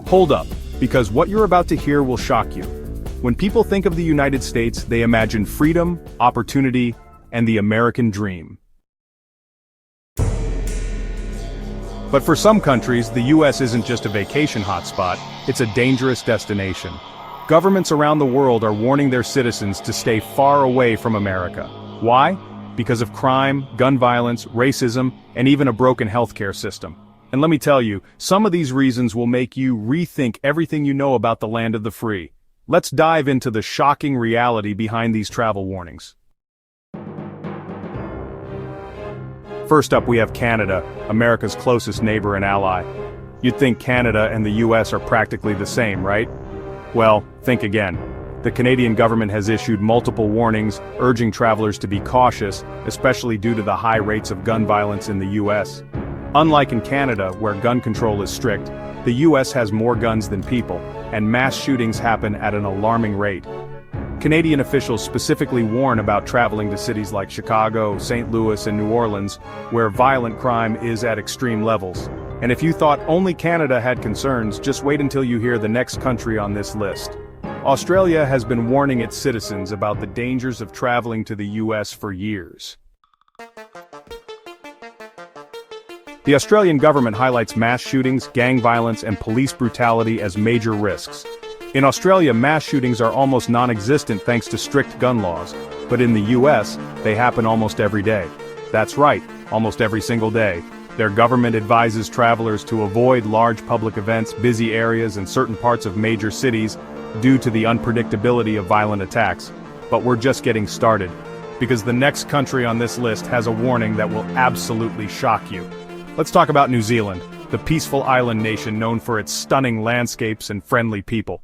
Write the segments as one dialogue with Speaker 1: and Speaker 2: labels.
Speaker 1: Hold up, because what you're about to hear will shock you. When people think of the United States, they imagine freedom, opportunity, and the American dream. But for some countries, the US isn't just a vacation hotspot, it's a dangerous destination. Governments around the world are warning their citizens to stay far away from America. Why? Because of crime, gun violence, racism, and even a broken healthcare system. And let me tell you, some of these reasons will make you rethink everything you know about the land of the free. Let's dive into the shocking reality behind these travel warnings. First up, we have Canada, America's closest neighbor and ally. You'd think Canada and the US are practically the same, right? Well, think again. The Canadian government has issued multiple warnings, urging travelers to be cautious, especially due to the high rates of gun violence in the US. Unlike in Canada, where gun control is strict, the US has more guns than people, and mass shootings happen at an alarming rate. Canadian officials specifically warn about traveling to cities like Chicago, St. Louis, and New Orleans, where violent crime is at extreme levels. And if you thought only Canada had concerns, just wait until you hear the next country on this list. Australia has been warning its citizens about the dangers of traveling to the US for years. The Australian government highlights mass shootings, gang violence, and police brutality as major risks. In Australia, mass shootings are almost non-existent thanks to strict gun laws, but in the US, they happen almost every day. That's right, almost every single day. Their government advises travelers to avoid large public events, busy areas, and certain parts of major cities due to the unpredictability of violent attacks. But we're just getting started, because the next country on this list has a warning that will absolutely shock you. Let's talk about New Zealand, the peaceful island nation known for its stunning landscapes and friendly people.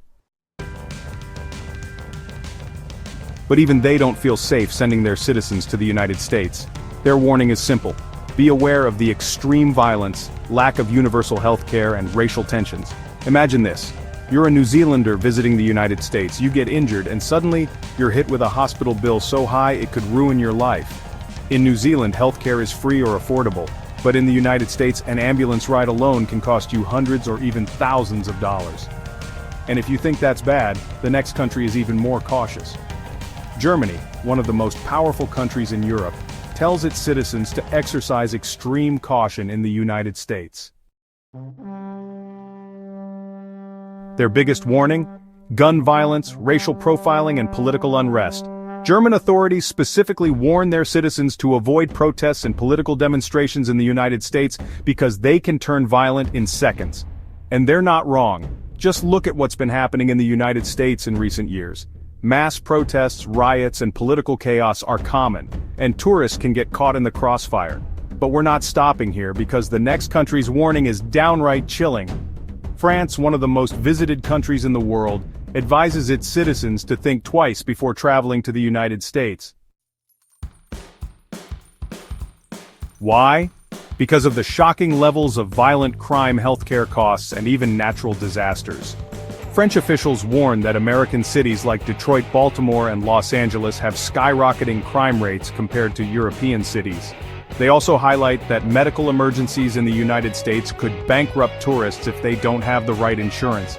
Speaker 1: But even they don't feel safe sending their citizens to the United States. Their warning is simple. Be aware of the extreme violence, lack of universal health care, and racial tensions. Imagine this. You're a New Zealander visiting the United States. You get injured, and suddenly, you're hit with a hospital bill so high it could ruin your life. In New Zealand, healthcare is free or affordable. But in the United States, an ambulance ride alone can cost you hundreds or even thousands of dollars. And if you think that's bad, the next country is even more cautious. Germany, one of the most powerful countries in Europe, tells its citizens to exercise extreme caution in the United States. Their biggest warning? Gun violence, racial profiling, and political unrest. German authorities specifically warn their citizens to avoid protests and political demonstrations in the United States because they can turn violent in seconds. And they're not wrong. Just look at what's been happening in the United States in recent years. Mass protests, riots, and political chaos are common, and tourists can get caught in the crossfire. But we're not stopping here because the next country's warning is downright chilling. France, one of the most visited countries in the world, advises its citizens to think twice before traveling to the United States. Why? Because of the shocking levels of violent crime, healthcare costs, and even natural disasters. French officials warn that American cities like Detroit, Baltimore, and Los Angeles have skyrocketing crime rates compared to European cities. They also highlight that medical emergencies in the United States could bankrupt tourists if they don't have the right insurance.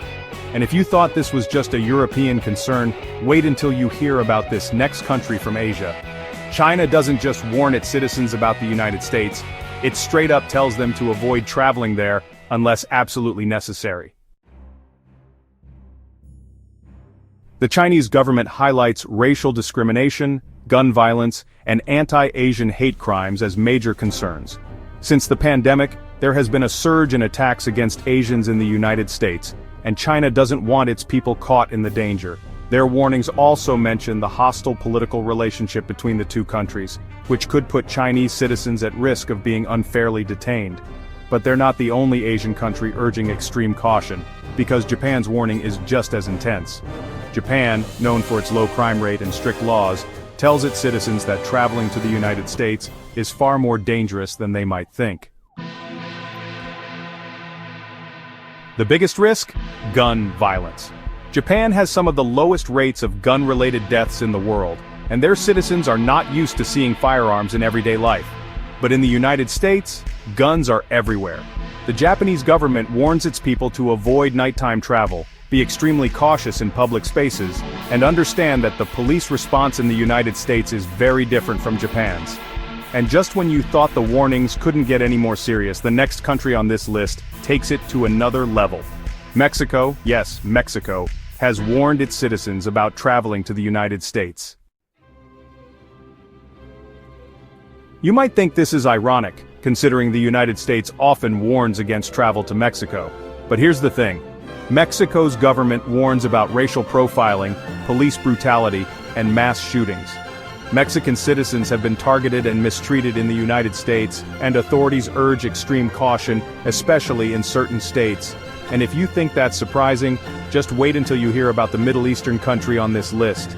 Speaker 1: And if you thought this was just a European concern, wait until you hear about this next country from Asia. China doesn't just warn its citizens about the United States, it straight up tells them to avoid traveling there unless absolutely necessary. The Chinese government highlights racial discrimination, gun violence, and anti-Asian hate crimes as major concerns. Since the pandemic, there has been a surge in attacks against Asians in the United States, and China doesn't want its people caught in the danger. Their warnings also mention the hostile political relationship between the two countries, which could put Chinese citizens at risk of being unfairly detained. But they're not the only Asian country urging extreme caution, because Japan's warning is just as intense. Japan, known for its low crime rate and strict laws, tells its citizens that traveling to the United States is far more dangerous than they might think. The biggest risk? Gun violence. Japan has some of the lowest rates of gun-related deaths in the world, and their citizens are not used to seeing firearms in everyday life. But in the United States, guns are everywhere. The Japanese government warns its people to avoid nighttime travel, be extremely cautious in public spaces, and understand that the police response in the United States is very different from Japan's. And just when you thought the warnings couldn't get any more serious, the next country on this list takes it to another level. Mexico, yes, Mexico, has warned its citizens about traveling to the United States. You might think this is ironic, considering the United States often warns against travel to Mexico. But here's the thing. Mexico's government warns about racial profiling, police brutality, and mass shootings. Mexican citizens have been targeted and mistreated in the United States, and authorities urge extreme caution, especially in certain states. And if you think that's surprising, just wait until you hear about the Middle Eastern country on this list.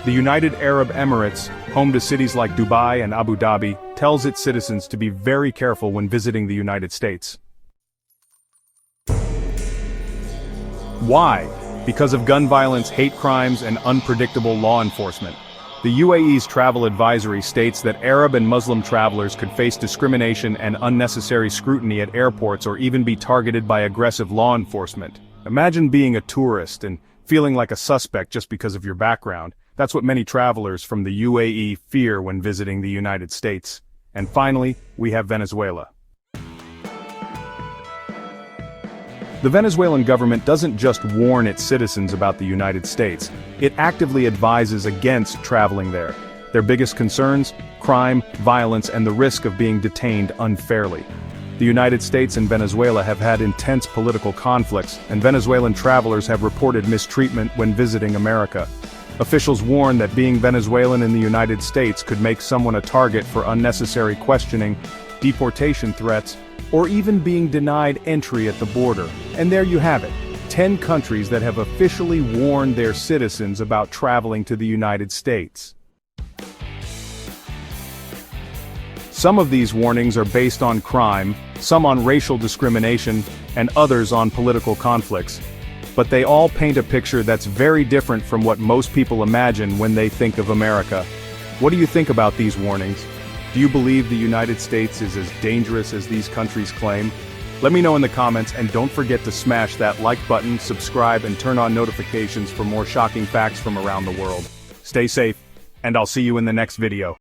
Speaker 1: The United Arab Emirates, home to cities like Dubai and Abu Dhabi, tells its citizens to be very careful when visiting the United States. Why? Because of gun violence, hate crimes, and unpredictable law enforcement. The UAE's travel advisory states that Arab and Muslim travelers could face discrimination and unnecessary scrutiny at airports or even be targeted by aggressive law enforcement. Imagine being a tourist and feeling like a suspect just because of your background. That's what many travelers from the UAE fear when visiting the United States. And finally, we have Venezuela. The Venezuelan government doesn't just warn its citizens about the United States, it actively advises against traveling there. Their biggest concerns? Crime, violence, and the risk of being detained unfairly. The United States and Venezuela have had intense political conflicts, and Venezuelan travelers have reported mistreatment when visiting America. Officials warn that being Venezuelan in the United States could make someone a target for unnecessary questioning, deportation threats, or even being denied entry at the border. And there you have it, 10 countries that have officially warned their citizens about traveling to the United States. Some of these warnings are based on crime, some on racial discrimination, and others on political conflicts. But they all paint a picture that's very different from what most people imagine when they think of America. What do you think about these warnings? Do you believe the United States is as dangerous as these countries claim? Let me know in the comments, and don't forget to smash that like button, subscribe, and turn on notifications for more shocking facts from around the world. Stay safe, and I'll see you in the next video.